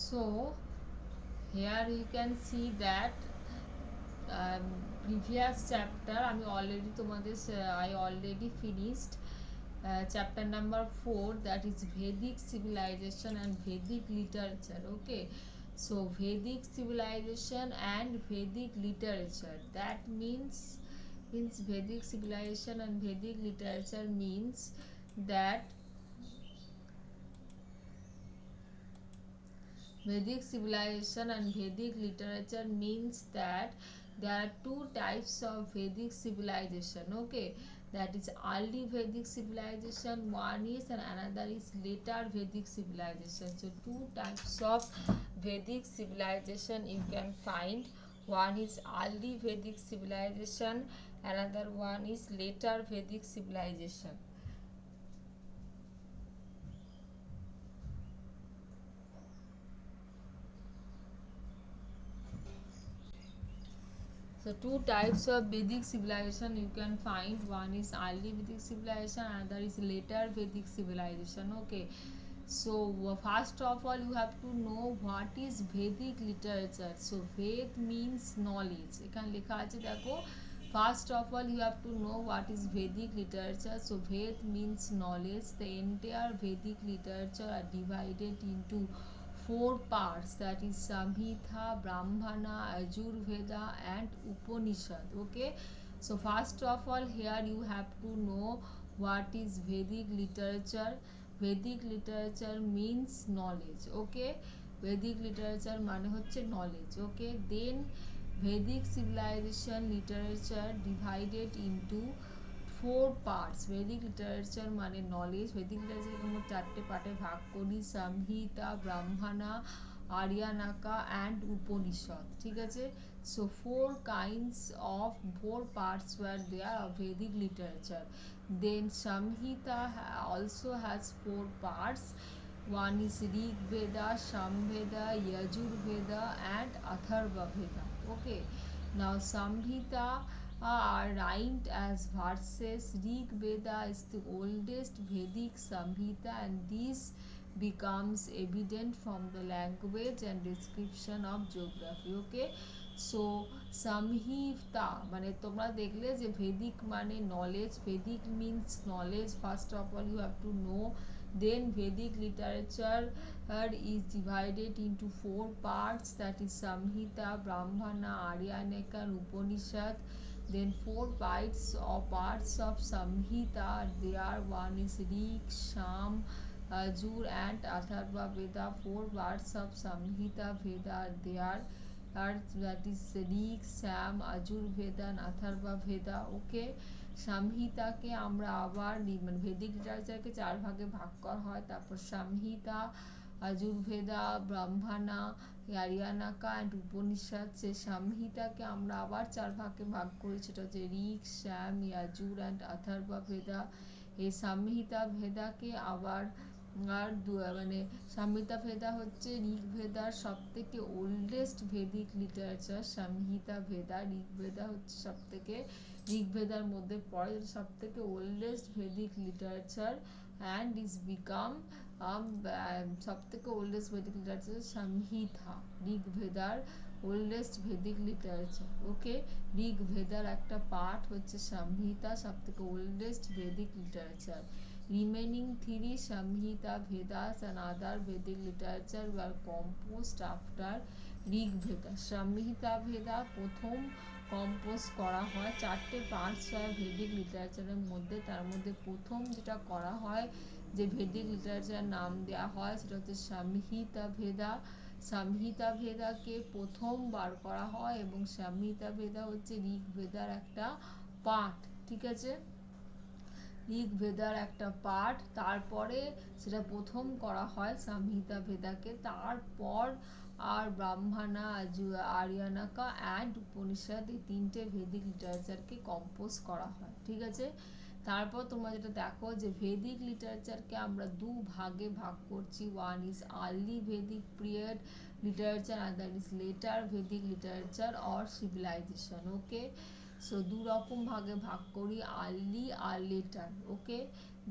So here you can see that um, previous chapter I already finished chapter number 4, that is Vedic civilization and Vedic literature. Okay, so Vedic civilization and Vedic literature, that means Vedic civilization and Vedic literature means that Vedic civilization and Vedic literature means that there are two types of Vedic civilization. Okay, that is early Vedic civilization, one is, and another is later Vedic civilization. So two types of Vedic civilization you can find. One is early Vedic civilization, another one is later Vedic civilization. So two types of Vedic civilization you can find. One is early Vedic civilization, another is later Vedic civilization. Okay. So first of all, you have to know what is Vedic literature. So Ved means knowledge. এখানে লেখা আছে দেখো. First of all, you have to know what is Vedic literature. So Ved means knowledge. The entire Vedic literature are divided into four parts, that is Samhita, Brahmana, Ajurveda and Upanishad. Okay, so first of all, here you have to know what is Vedic literature. Vedic literature means knowledge. Okay, Vedic literature মানে হচ্ছে knowledge. Okay, then Vedic civilization literature divided into four parts. Vedic literature মানে knowledge. Vedic literature আমরা চারটে পার্টে ভাগ করি: samhita, brahmana, aryanaka and upanishad. ঠিক আছে, so four parts were there of Vedic literature. Then samhita also has four parts. One is Rig Veda, Samveda, Yajur Veda and Atharva Veda. Okay, now Samhita are rhymed as verses. Rig Veda is the oldest Vedic Samhita, and this becomes evident from the language and description of geography. Okay, so samhita মানে তোমরা দেখলে যে Vedic মানে knowledge. Vedic means knowledge. First of all, you have to know. Then Vedic literature is divided into four parts, that is Samhita, Brahmana, Aryanaka and Upanishad. Then four parts of Samhita there. One is Rig, Sham, Ajur and Atharva Veda. Four parts of Samhita Veda there are, that is Rig, Sam, Ajur Veda and Atharva Veda. Okay, samhitaকে আমরা আবার মানে Vedic লিটারেচারকে চার ভাগে ভাগ করা হয়. তারপর samhita, ajurveda, brahmana, aryanaka and upanishad. সে samhitaকে আমরা আবার চার ভাগে ভাগ করি, সেটা হচ্ছে ঋক, শ্যাম, ইয়াজুর and atharva veda. এই samhita ভেদাকে আবার মানে samhita ভেদা হচ্ছে ঋক ভেদার সবথেকে ওল্ডেস্ট ভেদিক লিটারেচার. samhita ভেদা, ঋক ভেদা হচ্ছে সবথেকে ঋগ্বেদার মধ্যে পড়ে, সবথেকে oldest Vedic literature and is become সবথেকে ওল্ডেস্ট ভেদিক লিটারেচার samhita. ঋগ্বেদার ওল্ডেস্ট ভেদিক লিটারেচার. ওকে, ঋগ্বেদার একটা পার্ট হচ্ছে samhita, সবথেকে oldest Vedic literature. Remaining three Samhita Vedas and other Vedic literature were composed after Rig Veda. Samhita Veda প্রথম কম্পোজ করা হয়. চারটে পার্টস হয় ভেদিক লিটারেচারের মধ্যে. তার মধ্যে প্রথম যেটা করা হয়, যে ভেদিক লিটারেচার নাম দেওয়া হয়, সেটা হচ্ছে samhita ভেদা. samhita ভেদাকে প্রথম বার করা হয় এবং samhita ভেদা হচ্ছে ঋগ্বেদার একটা পার্ট. ঠিক আছে, ঋগ্বেদার একটা পার্ট. তারপরে সেটা প্রথম করা হয় samhita ভেদাকে. তারপর আর ব্রাহ্মণা, আর্যানাকা অ্যান্ড উপনিষদ, এই তিনটে ভেদিক লিটারেচারকে কম্পোজ করা হয়. ঠিক আছে, তারপর তোমরা যেটা দেখো যে ভেদিক লিটারেচারকে আমরা দু ভাগে ভাগ করছি. One is early Vedic period literature, other is later Vedic literature or civilization. Okay, so দু রকম ভাগে ভাগ করি, আর্লি আর later. Okay,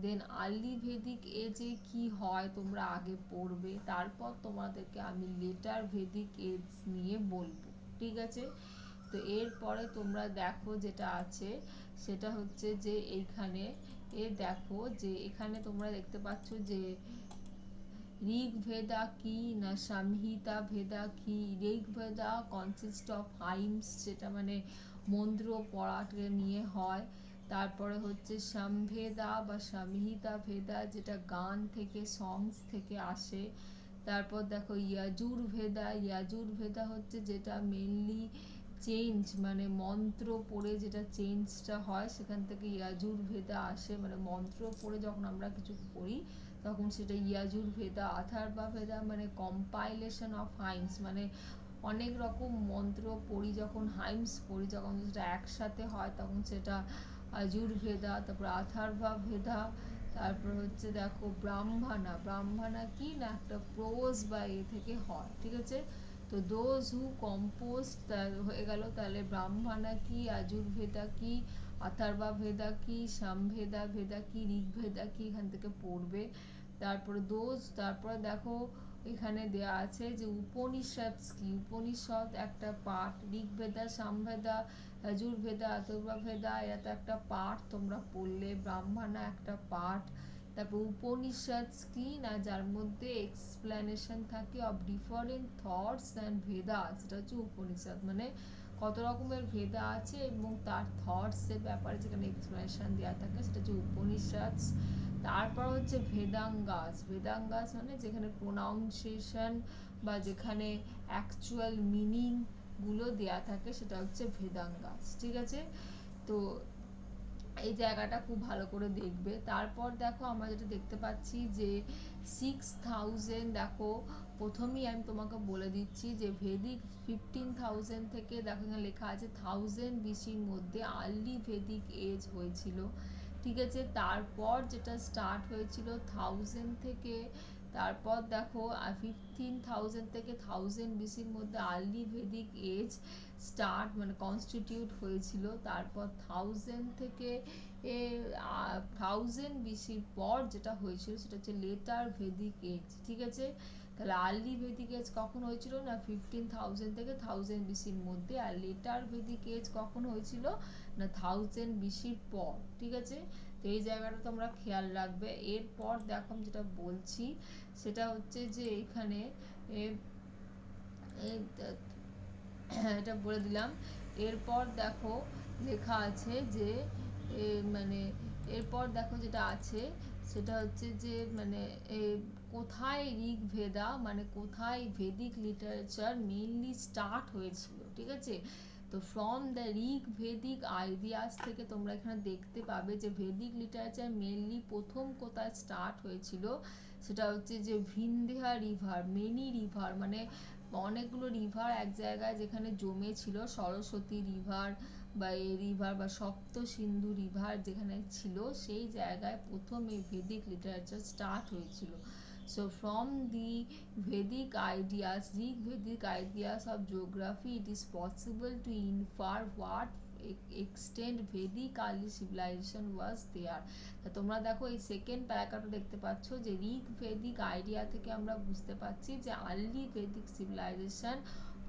then early Vedic এজে কি হয় তোমরা আগে পড়বে, তারপর তোমাদেরকে আমি লেটার ভেদিক এজ নিয়ে বলবো, ঠিক আছে? তো এরপরে তোমরা দেখো যেটা আছে সেটা হচ্ছে যে এইখানে দেখো যে এখানে তোমরা দেখতে পাচ্ছ যে ঋগ্বেদা কি না সংহিতা ভেদা কি। ঋগ্বেদা কনসিস্ট অফ হাইমস, যেটা মানে মন্ত্র পড়াকে নিয়ে হয়। তারপরে হচ্ছে সামভেদা বা সংহিতা ভেদা, যেটা গান থেকে সংস থেকে আসে। তারপর দেখো ইয়াজুর্ভেদা। ইয়াজুর্ভেদা হচ্ছে যেটা মেনলি চেঞ্জ, মানে মন্ত্র পড়ে যেটা চেঞ্জটা হয় সেখান থেকে ইয়াজুর্ভেদা আসে, মানে মন্ত্র পড়ে যখন আমরা কিছু করি তখন সেটা ইয়াজুর্ভেদা। অথর্বা ভেদা মানে কম্পাইলেশন অফ হাইমস, মানে অনেক রকম মন্ত্র পড়ি যখন, হাইমস পড়ি যখন সেটা একসাথে হয় তখন সেটা আজুর্ভেদা। তারপর অথর্বা ভেদা। তারপর হচ্ছে দেখো ব্রাহ্মণা। ব্রাহ্মণা কি না একটা প্রোজ বা এ থেকে হয়, ঠিক আছে? তো দোজ হু কম্পোজ হয়ে গেল, তাহলে ব্রাহ্মণা কি, আজুর্ভেদা কি, অথর্বা ভেদা কি, সামভেদা ভেদা কি, ঋগ্ভেদা কি, এখান থেকে পড়বে। তারপরে তারপরে দেখো এখানে দেয়া আছে যে উপনিষদ কি। উপনিষদ একটা পাঠ, ঋগ্বেদা, সামভেদা, যজুর্ভেদা, অথর্বা ভেদা এরা তো একটা পাঠ তোমরা পড়লে, ব্রাহ্মণা একটা পাঠ। তারপর উপনিষদ কি না, যার মধ্যে এক্সপ্লেনেশন থাকে অফ ডিফারেন্ট থটস অ্যান্ড ভেদা, সেটা হচ্ছে উপনিষদ, মানে কত রকমের ভেদা আছে এবং তার থটস এর ব্যাপারে যেখানে এক্সপ্লেনেশন দেওয়া থাকে সেটা হচ্ছে উপনিষদ। তারপর হচ্ছে ভেদাঙ্গাস। ভেদাঙ্গাস মানে যেখানে প্রোনাউন্সিয়েশন বা যেখানে অ্যাকচুয়াল মিনিং গুলো দেয়া থাকে সেটা হচ্ছে ভেদাঙ্গাস, ঠিক আছে? তো এই জায়গাটা খুব ভালো করে দেখবে। তারপর দেখো আমরা যেটা দেখতে পাচ্ছি যে 6000, দেখো প্রথমেই আমি তোমাকে বলে দিচ্ছি যে ভেদিক 15,000 থেকে, দেখো এখানে লেখা আছে 1000 বিসির মধ্যে আর্লি ভেদিক এজ হয়েছিল, ঠিক আছে? তারপর যেটা স্টার্ট হয়েছিল 1000 থেকে, তারপর দেখো 15,000 থেকে 1000 বিসির মধ্যে আর্লি ভেদিক এজ স্টার্ট মানে কনস্টিটিউট হয়েছিল। তারপর 1000 থেকে 1000 বিসির পর যেটা হয়েছিল সেটা হচ্ছে লেটার ভেদিক এজ, ঠিক আছে? তাহলে আর্লি ভেদিক এজ কখন হয়েছিল না 15,000 থেকে 1000 বিসির মধ্যে, আর লেটার ভেদিক এজ কখন হয়েছিল না 1000 বিসির পর, ঠিক আছে? তো এই জায়গাটা তোমরা খেয়াল রাখবে। এরপর দেখো আমি যেটা বলছি সেটা হচ্ছে যে এখানে এটা বলে দিলাম। এরপর দেখো লেখা আছে যে মানে এরপর দেখো যেটা আছে সেটা হচ্ছে যে মানে কোথায় ঋগ্ভেদা মানে কোথায় ভেদিক লিটারেচার মেইনলি স্টার্ট হয়েছিল, ঠিক আছে? তো from the Rig Vedic ideas থেকে তোমরা এখানে দেখতে পাবে যে ভেদিক লিটারেচার মেইনলি প্রথম কোথায় স্টার্ট হয়েছিল সেটা হচ্ছে যে ভিন্ধ্যা রিভার, মেনি রিভার, মানে অনেকগুলো রিভার এক জায়গায় যেখানে জমে ছিল, সরস্বতী রিভার বা এই রিভার বা সপ্ত সিন্ধু রিভার যেখানে ছিল, সেই জায়গায় প্রথম এই ভেদিক লিটারেচার স্টার্ট হয়েছিল। So from the Vedic ideas, Greek Vedic ideas of geography, it is possible to infer what extent Vedic early civilization was there. তোমরা দেখো এই সেকেন্ড প্যারাগ্রাফটা দেখতে পাচ্ছ যে ঋগ ভেদিক আইডিয়া থেকে আমরা বুঝতে পারছি যে আর্লি ভেদিক সিভিলাইজেশন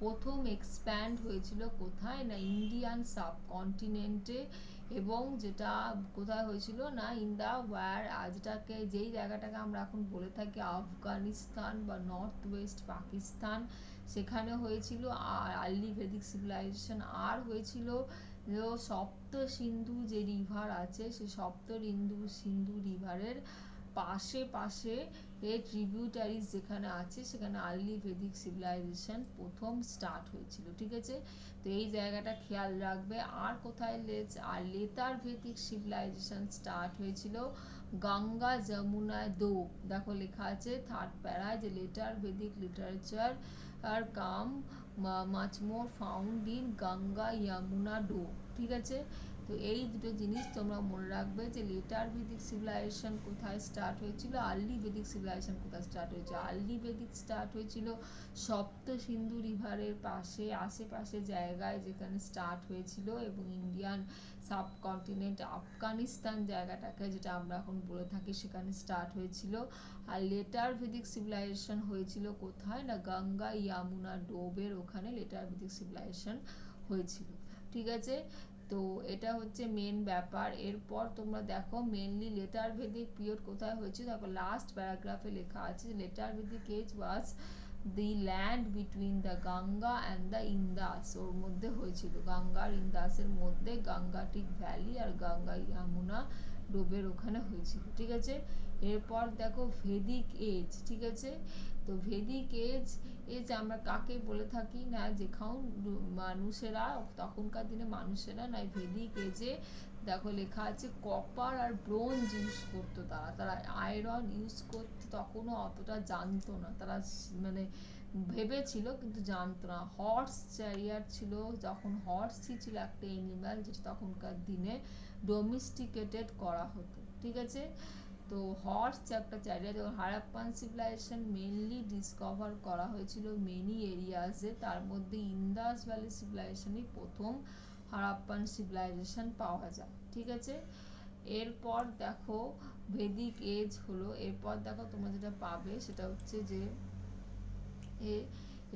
প্রথম এক্সপ্যান্ড হয়েছিল কোথায় না ইন্ডিয়ান সাবকন্টিনেন্টে, এবং যেটা কোথায় হয়েছিল না ইন দা ওয়ার, যেটাকে যেই জায়গাটাকে আমরা এখন বলে থাকি আফগানিস্তান বা নর্থ ওয়েস্ট পাকিস্তান, সেখানে হয়েছিল আর্লি ভেদিক সিভিলাইজেশন। আর হয়েছিল সপ্ত সিন্ধু যে রিভার আছে সেই সপ্ত সিন্ধু রিভারের পাশে পাশে এর ট্রিবিউটারিজ যেখানে আছে সেখানে আর্লি ভেদিক সিভিলাইজেশন প্রথম স্টার্ট হয়েছিল, ঠিক আছে? তো এই জায়গাটা খেয়াল রাখবে। আর কোথায় আর লেটার ভেদিক সিভিলাইজেশন স্টার্ট হয়েছিল গঙ্গা যমুনা দো, দেখো লেখা আছে থার্ড প্যারায় যে later Vedic literature are come much more found in Ganga Yamuna ডো, ঠিক আছে? তো তো এই দুটো জিনিস তোমরা মনে রাখবে যে লেটার ভেদিক সিভিলাইজেশন কোথায় স্টার্ট হয়েছিল, আর্লি ভেদিক সিভিলাইজেশন কোথায় স্টার্ট হয়েছিল। আর্লি ভেদিক স্টার্ট হয়েছিল সপ্ত সিন্ধু রিভারের পাশে আশেপাশে জায়গায় যেখানে স্টার্ট হয়েছিল, এবং ইন্ডিয়ান সাবকন্টিনেন্ট আফগানিস্তান জায়গাটাকে যেটা আমরা এখন বলে থাকি সেখানে স্টার্ট হয়েছিল। আর লেটার ভেদিক সিভিলাইজেশন হয়েছিল কোথায় না গঙ্গা ইয়ামুনা ডোবের ওখানে লেটার ভেদিক সিভিলাইজেশন হয়েছিল। ঠিক আছে, তো এটা হচ্ছে মেন ব্যাপার। এরপর তোমরা দেখো মেনলি লেটার ভেদিক পিরিয়ড কোথায় হয়েছে, দেখো লাস্ট প্যারাগ্রাফে লেখা আছে later Vedic age was the land between the Ganga and the Indus, ওর মধ্যে হয়েছিল গঙ্গার ইন্দাসের মধ্যে, গঙ্গাটিক ভ্যালি আর গঙ্গা ইয়ামুনা ডোবের ওখানে হয়েছিল। ঠিক আছে, এরপর দেখো ভেদিক এজ। ঠিক আছে, তো ভেদিক এজ আমরা কাকে বলে থাকি না, যেখান মানুষেরা তখনকার দিনে মানুষেরা না ভেদিক এজে দেখো লেখা আছে কপার আর ব্রোঞ্জ ইউজ করতো, তারা আয়রন ইউজ করতে তখনও অতটা জানতো না, তারা মানে ভেবেছিল কিন্তু জানতো না। হর্স চ্যারিয়ার ছিল, যখন হর্সই ছিল একটা এনিম্যাল যেটা তখনকার দিনে ডোমেস্টিকেটেড করা হতো। ঠিক আছে, তো হর্স একটা চ্যারিয়ার, যখন হারাপ্পান সিভিলাইজেশন মেনলি ডিসকভার করা হয়েছিল মেনি এরিয়াজে, তার মধ্যে ইন্দাস ভ্যালি সিভিলাইজেশনই প্রথম হারাপ্পান সিভিলাইজেশন পাওয়া যায়। ঠিক আছে, এরপর দেখো ভেদিক এজ হলো, এরপর দেখো তোমরা যেটা পাবে সেটা হচ্ছে যে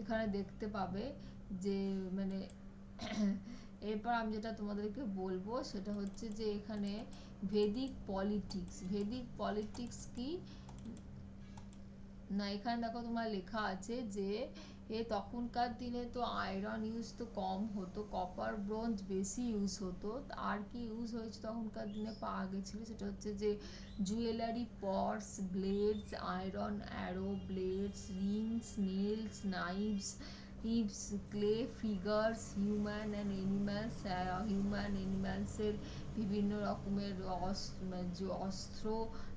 এখানে দেখতে পাবে যে মানে এরপর আমি যেটা তোমাদেরকে বলবো সেটা হচ্ছে যে এখানে ভেদিক পলিটিক্স কি না, এখানে দেখো তোমার লেখা আছে যে তখনকার দিনে তো আয়রন ইউজ তো কম হতো, কপার ব্রোঞ্জ বেশি ইউজ হতো। আর কি ইউজ হয়েছে তখনকার দিনে পাওয়া গেছিল সেটা হচ্ছে যে jewellery pots, blades, iron arrow blades, rings, nails, knives, clay figures, human অ্যানিমালসের বিভিন্ন রকমের অস্ত্র,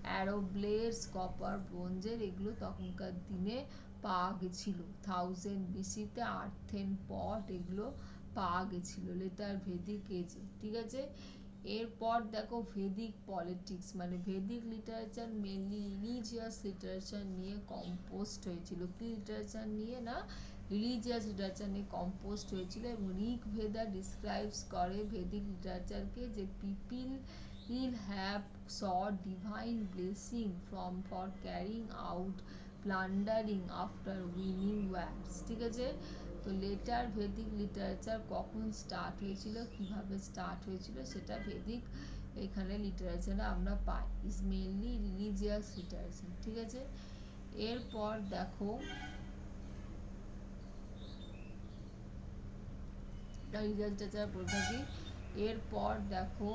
অ্যারো ব্লেডস, কপার ব্রোঞ্জের, এগুলো তখনকার দিনে পাওয়া গেছিল। 1000 বিসিতে আর্থেন পট এগুলো পাওয়া গেছিল লেটার ভেদিক এজে। ঠিক আছে, এরপর দেখো ভেদিক পলিটিক্স মানে Vedic literature mainly religious literature নিয়ে কম্পোস্ট হয়েছিল। কি লিটারেচার নিয়ে না, রিলিজিয়াস লিটারেচার নিয়ে কম্পোস্ট হয়েছিল। এবং ঋগ্বেদা ডিসক্রাইবস করে ভেদিক লিটারেচারকে যে people will have sought divine blessing for carrying out plundering after winning wars। ঠিক আছে, তো লেটার ভেদিক লিটারেচার কখন স্টার্ট হয়েছিল, কিভাবে স্টার্ট হয়েছিল সেটা ভেদিক এখানে লিটারেচারে আমরা পাই, ইজ মেনলি রিলিজিয়াস লিটারেচার। ঠিক আছে, এরপর দেখো রিলিজিয়াস লিটারেচার বলে থাকি। এরপর দেখো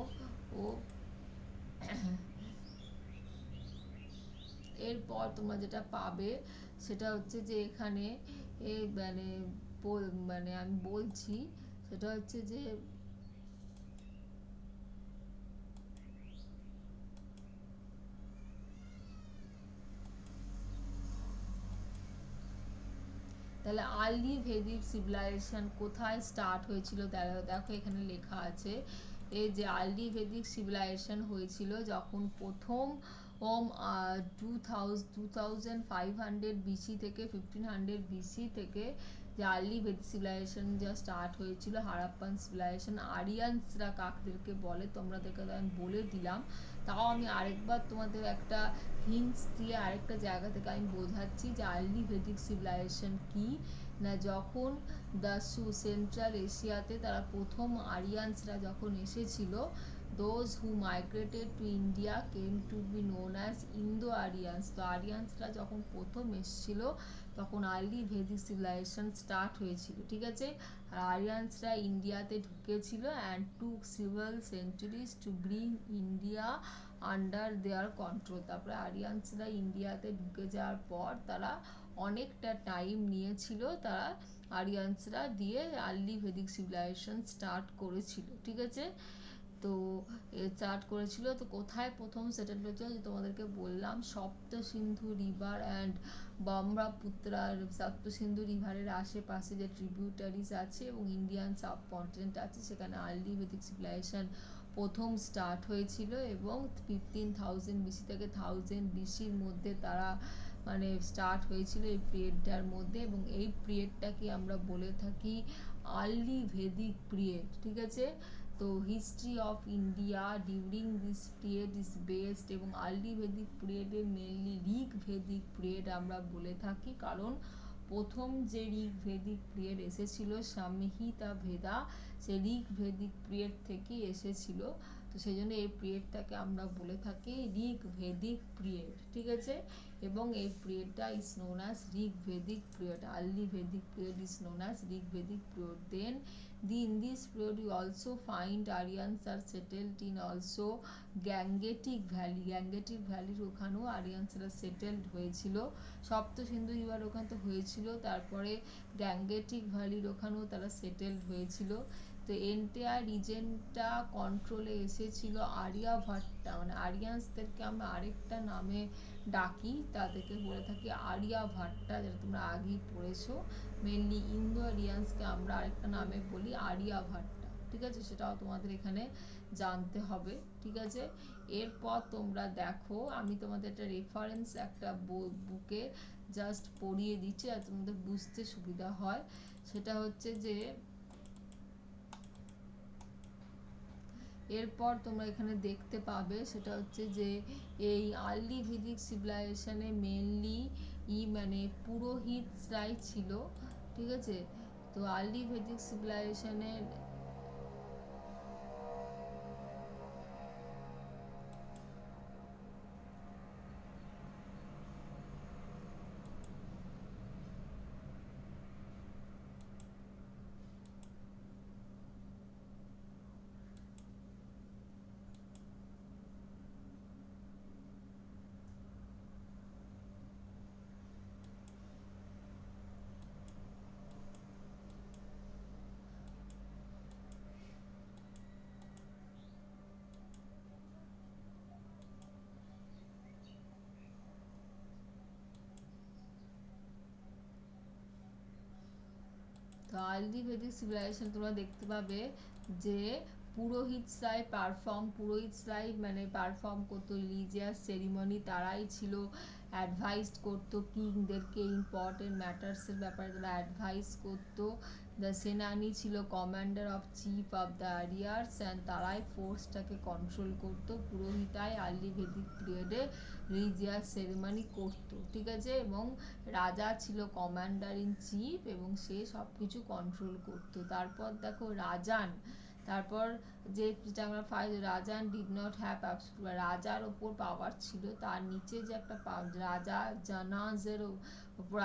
এরপর তোমরা যেটা পাবে সেটা হচ্ছে যে এখানে মানে আমি বলছি সেটা হচ্ছে যে তাহলে আর্লি ভেদিক সিভিলাইজেশন কোথায় স্টার্ট হয়েছিল, দেখো এখানে লেখা আছে এই যে আর্লি ভেদিক সিভিলাইজেশন হয়েছিল যখন প্রথম 2500 বিসি থেকে 1500 বিসি থেকে যে আর্লি ভেদিক সিভিলাইজেশন যা স্টার্ট হয়েছিল হারাপ্পান সিভিলাইজেশন। আরিয়ানসরা কাকদেরকে বলে তোমাদেরকে আমি বলে দিলাম, তাও আমি আরেকবার তোমাদের একটা হিন্টস দিয়ে আরেকটা জায়গা থেকে আমি বোঝাচ্ছি যে আর্লি ভেদিক সিভিলাইজেশন কি না, যখন সেন্ট্রাল এশিয়াতে তারা প্রথম আরিয়ানসরা যখন এসেছিল, those who migrated to India came to be known as Indo-Aryans। তো আরিয়ানসরা যখন প্রথম এসেছিল তখন আর্লি ভেদিক সিভিলাইজেশন স্টার্ট হয়েছিল। ঠিক আছে, আর আরিয়ানসরা ইন্ডিয়াতে ঢুকেছিল and took several centuries to bring India under their control. তারপরে আরিয়ানসরা ইন্ডিয়াতে ঢুকে যাওয়ার পর তারা অনেকটা টাইম নিয়েছিল, তারা আরিয়ানসরা দিয়ে আর্লি ভেদিক সিভিলাইজেশন স্টার্ট করেছিল। ঠিক আছে, তো স্টার্ট করেছিল তো কোথায় প্রথম সেটেল হয়েছিল যে তোমাদেরকে বললাম সপ্ত সিন্ধু রিভার অ্যান্ড ব্রহ্মপুত্রা, সপ্ত সিন্ধু রিভারের আশেপাশে যে ট্রিবিউটারিজ আছে এবং ইন্ডিয়ান সাবকন্টিনেন্ট আছে সেখানে আর্লি ভেদিক সিভিলাইজেশন প্রথম স্টার্ট হয়েছিল এবং 15,000 বিসি থেকে 1000 বিসির মধ্যে তারা মানে স্টার্ট হয়েছিল এই পিরিয়ডটার মধ্যে, এবং এই পিরিয়ডটাকে আমরা বলে থাকি আর্লি ভেদিক পিরিয়ড। ঠিক আছে, তো history of India during this period is based, এবং আর্লি ভেদিক পিরিয়ডে মেনলি ঋগ ভেদিক পিরিয়ড আমরা বলে থাকি, কারণ প্রথম যে ঋগ ভেদিক পিরিয়ড এসেছিল সামহিতা ভেদা, সে ঋগ ভেদিক পিরিয়ড থেকে এসেছিল, তো সেই জন্য এই পিরিয়ডটাকে আমরা বলে থাকি ঋগ ভেদিক পিরিয়ড। ঠিক আছে, এবং এই পিরিয়ডটা is known as Rig Vedic period. Early Vedic period is known as Rig Vedic period. Then in this period you also find Aryans are settled in also Gangetic valley. Gangetic ভ্যালির ওখানেও আরিয়ানসরা সেটেলড হয়েছিল, সপ্ত সিন্ধু রিভার ওখানে তো হয়েছিল, তারপরে গ্যাঙ্গেটিক ভ্যালির ওখানেও তারা সেটেলড হয়েছিল। তো এন্টায়ার রিজনটা কন্ট্রোলে এসেছিল আর্যাভট্টা, মানে আরিয়ানসদেরকে আমরা আরেকটা নামে ডাকি, তাদেরকে বলে থাকি আর্যাভট্টা, যেটা তোমরা আগেই পড়েছো। মেনলি ইন্দো আরিয়ানসকে আমরা আরেকটা নামে বলি আর্যাভট্টা। ঠিক আছে, সেটাও তোমাদের এখানে জানতে হবে। ঠিক আছে, এরপর তোমরা দেখো আমি তোমাদের একটা রেফারেন্স একটা বুকে জাস্ট পড়িয়ে দিচ্ছি আর তোমাদের বুঝতে সুবিধা হয়। সেটা হচ্ছে যে এরপর তোমরা এখানে দেখতে পাবে, সেটা হচ্ছে যে এই আর্লি ভেদিক সিভিলাইজেশনে মেনলি মানে পুরোহিতরাই ছিল। ঠিক আছে, তো আর্লি ভেদিক সিভিলাইজেশনের তো আর্লি ভেদিক সিভিলাইজেশন তোমরা দেখতে পাবে যে পুরোহিতরাই মানে পারফর্ম করতো রিলিজিয়াস সেরিমনি, তারাই ছিল অ্যাডভাইস করতো কিংদেরকে ইম্পর্টেন্ট ম্যাটার্সের ব্যাপারে, তারা অ্যাডভাইস করতো। দ্য সেনানি ছিল commander of chief of the Aryans and তারাই ফোর্সটাকে কন্ট্রোল করতো। পুরোহিতাই আর্লি ভেদিক পিরিয়ডে রিলিজিয়াস সেরিমনি করতো। ঠিক আছে, এবং রাজা ছিল কমান্ডার ইন চিফ এবং সে সব কিছু কন্ট্রোল করতো। তারপর দেখো রাজান, তারপর যেটা আমরা পাই রাজান ডিড নট হ্যাভ অ্যাবসলিউট, রাজার ওপর পাওয়ার ছিল, তার নিচে যে একটা রাজা জানাজের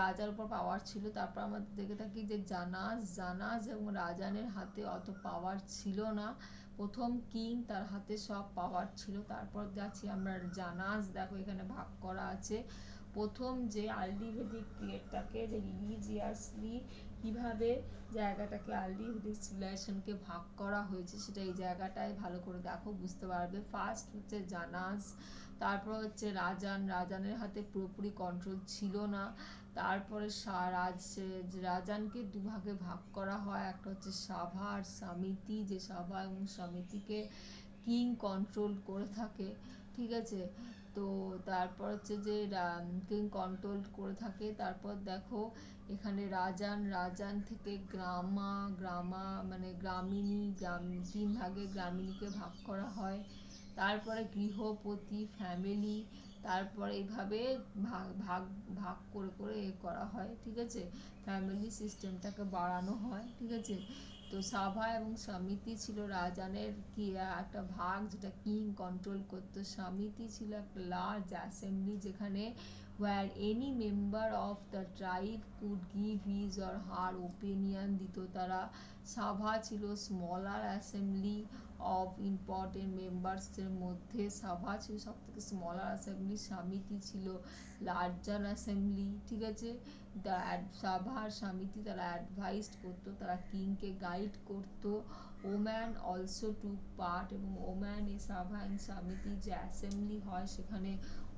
রাজার উপর পাওয়ার ছিল। তারপর আমরা দেখে থাকি যে জানাজ এবং রাজানের হাতে অত পাওয়ার ছিল না, প্রথম কিং তার হাতে সব পাওয়ার ছিল। তারপর যাচ্ছি আমরা জানাজ, দেখো এখানে ভাগ করা আছে। প্রথম যে আর্লি ভেদিক পিরিয়ডটাকে যে রিলিজিয়াসলি কিভাবে জায়গাটাকে আর্লি ভেদিক সিভিলাইজেশনকে ভাগ করা হয়েছে সেটা এই জায়গাটায় ভালো করে দেখো, বুঝতে পারবে। ফার্স্ট হচ্ছে জানাজ, তারপর হচ্ছে রাজানের হাতে পুরোপুরি কন্ট্রোল ছিল না। তারপরে রাজানকে দুভাগে ভাগ করা হয়, একটা হচ্ছে সাভা আর সামিতি, যে সাভা এবং সামিতিকে কিং কন্ট্রোল করে থাকে। ঠিক আছে, তো তারপর হচ্ছে যে কিং কন্ট্রোল করে থাকে। তারপর দেখো এখানে রাজান থেকে গ্রামা মানে গ্রামিনী, তিন ভাগে গ্রামিনীকে ভাগ করা হয়। তারপরে গৃহপতি, ফ্যামিলি, তারপরে এইভাবে ভাগ ভাগ ভাগ করে করে করা হয়। ঠিক আছে, ফ্যামিলি সিস্টেমটাকে বাড়ানো হয়। ঠিক আছে, তো সাভা এবং সমিতি ছিল রাজানের কি একটা ভাগ, যেটা কিং কন্ট্রোল করতো। সমিতি ছিল একটা লার্জ অ্যাসেম্বলি, যেখানে where any member of the tribe could give his or her opinion দিত তারা। সাভা ছিল স্মলার অ্যাসেম্বলি অফ ইম্পর্টেন্ট মেম্বার্সের মধ্যে সাভা ছিল সব থেকে স্মলার অ্যাসেম্বলি, সমিতি ছিল লার্জার অ্যাসেম্বলি। ঠিক আছে, সাভা আর সমিতি তারা অ্যাডভাইস করতো, তারা কিংকে গাইড করতো। ওম্যান অলসো টুক পার্ট, এবং ওম্যান এই সাভা অ্যান্ড সমিতি যে অ্যাসেম্বলি হয় সেখানে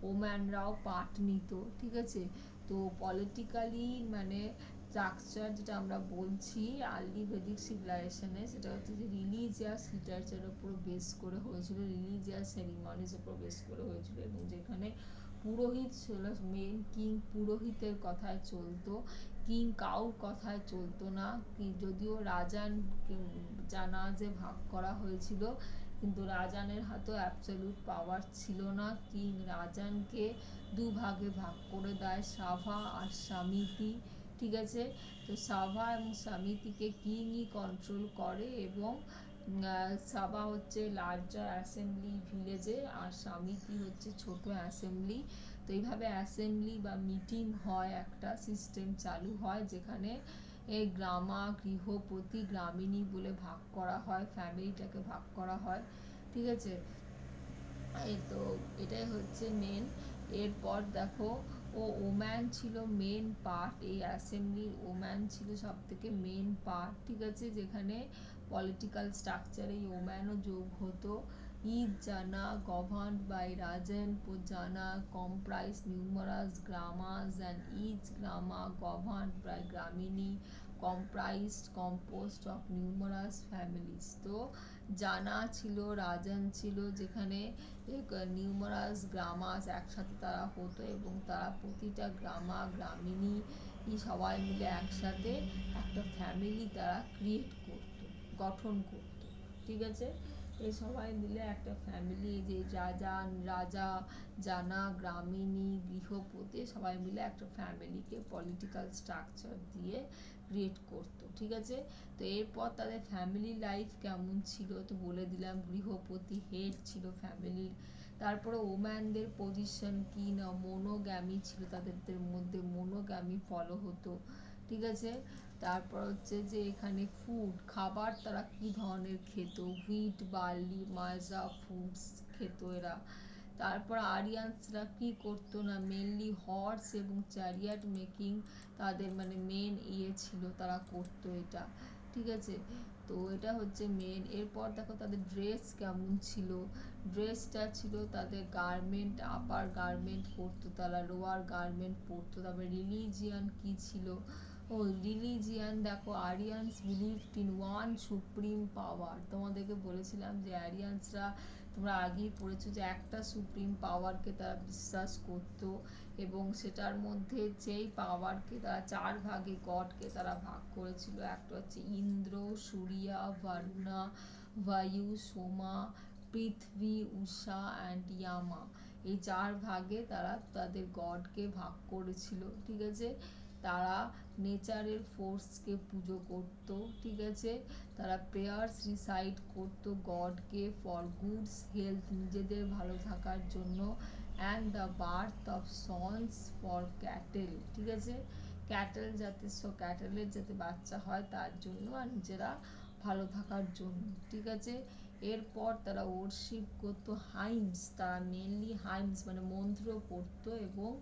ওম্যানরাও পার্ট নিত। ঠিক আছে, তো পলিটিক্যালি মানে স্ট্রাকচার যেটা আমরা বলছি আর্লি ভেদিক সিভিলাইজেশনে, সেটা হচ্ছে যে রিলিজিয়াস লিটারেচারের উপর বেস করে হয়েছিল, রিলিজিয়াস সেরিমনিজ উপর বেস করে হয়েছিল, এবং যেখানে পুরোহিত ছিল মেন, কিং পুরোহিতের কথায় চলতো, কিং কাউর কথায় চলতো না। যদিও রাজান জানাজে ভাগ করা হয়েছিল, কিন্তু রাজানের হাতেও অ্যাবসলিউট পাওয়ার ছিল না। কিং রাজানকে দুভাগে ভাগ করে দেয়, সাভা আর সামিতি, ঠিক আছে। তো সাভা এবং সামিতিকে কিংই কন্ট্রোল করে, এবং সাভা হচ্ছে লার্জার অ্যাসেম্বলি ভিলেজে, আর সামিতি হচ্ছে ছোট অ্যাসেম্বলি। তো এইভাবে অ্যাসেম্বলি বা মিটিং হয়, একটা সিস্টেম চালু হয় যেখানে এই গ্রামা, গৃহপতি, গ্রামিণী বলে ভাগ করা হয়, ফ্যামিলিটাকে ভাগ করা হয়, ঠিক আছে। এই তো এটাই হচ্ছে মেন। এরপর দেখো, ওম্যান ছিল মেন পার্ট, এই অ্যাসেম্বলির ওম্যান ছিল সব থেকে মেন পার্ট, ঠিক আছে, যেখানে পলিটিক্যাল স্ট্রাকচারে এই ওম্যানও যোগ হতো। ইচ জানা governed by rajan jana comprise numerous gramas and each grama governed by gramani comprised composed of numerous families। তো জানা ছিল, রাজন ছিল, যেখানে নিউমারাস গ্রামাস একসাথে তারা হতো, এবং তারা প্রতিটা গ্রামা গ্রামিনী সবাই মিলে একসাথে একটা ফ্যামিলি তারা ক্রিয়েট করতো, গঠন করতো, ঠিক আছে। এই সবাই মিলে একটা ফ্যামিলি, যে রাজা জানা গ্রামিণী গৃহপতি সবাই মিলে একটা ফ্যামিলিকে পলিটিক্যাল স্ট্রাকচার দিয়ে ক্রিয়েট করতো, ঠিক আছে। তো এরপর তাদের ফ্যামিলি লাইফ কেমন ছিল তো বলে দিলাম, গৃহপতি হেড ছিল ফ্যামিলির। তারপরে ওম্যানদের পজিশন কি না, মোনোগ্যামি ছিল, তাদের মধ্যে মোনোগ্যামি ফলো হতো, ঠিক আছে। তারপর হচ্ছে যে এখানে ফুড, খাবার তারা কি ধরনের খেত, হুইট, বার্লি, মাজা ফুডস খেত এরা। তারপর আরিয়ানসরা কি করতো না, মেনলি হর্স এবং চ্যারিয়াট মেকিং তাদের মানে মেন ছিল, তারা করতো এটা, ঠিক আছে। তো এটা হচ্ছে মেন। এরপর দেখো তাদের ড্রেস কেমন ছিল, ড্রেসটা ছিল তাদের গার্মেন্ট, আপার গার্মেন্ট পরতো তারা, লোয়ার গার্মেন্ট পরতো। তারপরে রিলিজিয়ান কি ছিল, রিলিজিয়ান দেখো, Aryan's believed in one supreme পাওয়ার। তোমাদেরকে বলেছিলাম যে আরিয়ানসরা, তোমরা আগেই পড়েছো যে একটা সুপ্রিম পাওয়ারকে তারা বিশ্বাস করতো, এবং সেটার মধ্যে যেই পাওয়ারকে তারা 4 ভাগে, গডকে তারা ভাগ করেছিল। একটা হচ্ছে ইন্দ্র, সূর্যা, বর্ণা, বায়ু, সোমা, পৃথিবী, উষা অ্যান্ড ইয়ামা। এই 4 ভাগে তারা তাদের গডকে ভাগ করেছিল, ঠিক আছে। তারা নেচারের ফোর্সকে পুজো করতো, ঠিক আছে। তারা প্রেয়ার্স রিসাইট করতো গডকে ফর গুডস হেলথ, নিজেদের ভালো থাকার জন্য, and the birth of sons for cattle, ঠিক আছে। ক্যাটেল যাতে ক্যাটেলের যাতে বাচ্চা হয় তার জন্য, আর নিজেরা ভালো থাকার জন্য, ঠিক আছে। এরপর তারা ওরশিপ করতো হাইমস, তারা মেনলি হাইমস মানে মন্ত্র পড়তো, এবং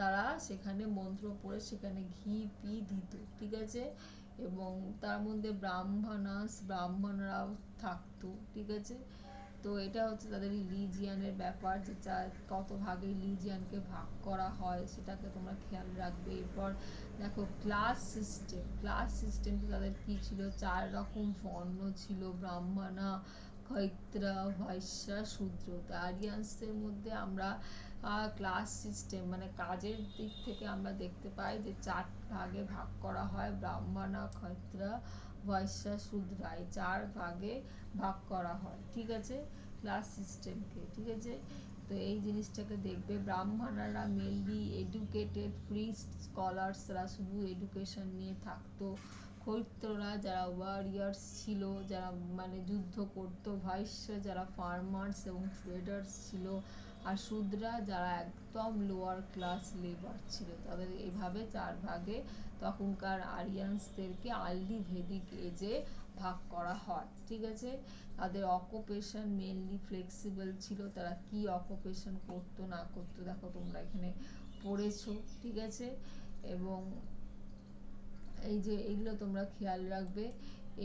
তারা সেখানে মন্ত্র পড়ে সেখানে ঘি পি দিত, ঠিক আছে। এবং তার মধ্যে ব্রাহ্মণরাও থাকতো, ঠিক আছে। তো এটা হচ্ছে তাদের রিলিজিয়ানের ব্যাপার, যে কত ভাগে রিলিজিয়ানকে ভাগ করা হয় সেটাকে তোমরা খেয়াল রাখবে। এরপর দেখো ক্লাস সিস্টেম তাদের কি ছিল, 4 রকম বর্ণ ছিল, ব্রাহ্মণা, ক্ষত্রা, বৈশ্যা, শূদ্র। তো আরিয়ানসদের মধ্যে আমরা ক্লাস সিস্টেম মানে কাজের দিক থেকে আমরা দেখতে পাই যে 4 ভাগে ভাগ করা হয়, ব্রাহ্মণা, ক্ষত্রা, বৈশ্যা, শূদ্র, এই 4 ভাগে ভাগ করা হয়, ঠিক আছে, ক্লাস সিস্টেমকে, ঠিক আছে। তো এই জিনিসটাকে দেখবে। ব্রাহ্মণরা মেনলি এডুকেটেড প্রিস্ট স্কলার্সরা, শুধু এডুকেশন নিয়ে থাকতো। ক্ষত্ররা যারা ওয়ারিয়ার্স ছিল, যারা মানে যুদ্ধ করতো। ভাইশ্য যারা ফার্মার্স এবং ট্রেডার্স ছিল। আর শূদ্রা যারা একদম লোয়ার ক্লাস লেবার ছিল। তাদের এইভাবে 4 ভাগে তখনকার আরিয়ানসদেরকে আর্লি ভেদিক এজে ভাগ করা হয়, ঠিক আছে। তাদের অকুপেশন মেনলি ফ্লেক্সিবল ছিল, তারা কি অকুপেশন করতো না করতো দেখো তোমরা এখানে পড়েছো, ঠিক আছে। এবং এই যে এগুলো তোমরা খেয়াল রাখবে,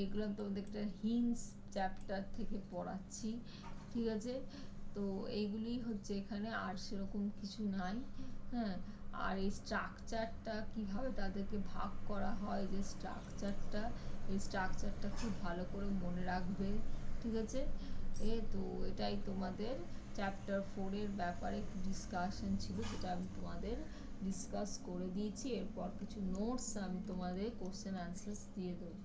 এগুলো তোমাদের একটা হিন্টস চ্যাপ্টার থেকে পড়াচ্ছি, ঠিক আছে। তো এইগুলি হচ্ছে এখানে, আর সেরকম কিছু নাই, হ্যাঁ। আর এই স্ট্রাকচারটা কিভাবে তাদেরকে ভাগ করা হয়, যে স্ট্রাকচারটা, এই স্ট্রাকচারটা খুব ভালো করে মনে রাখবে, ঠিক আছে? তো এটাই তোমাদের চ্যাপ্টার 4 এর ব্যাপারে ডিসকাশন ছিল, যেটা আমি তোমাদের ডিসকাস করে দিয়েছি। এরপর কিছু নোটস আমি তোমাদের কোশ্চেন অ্যান্সার্স দিয়ে দেবো।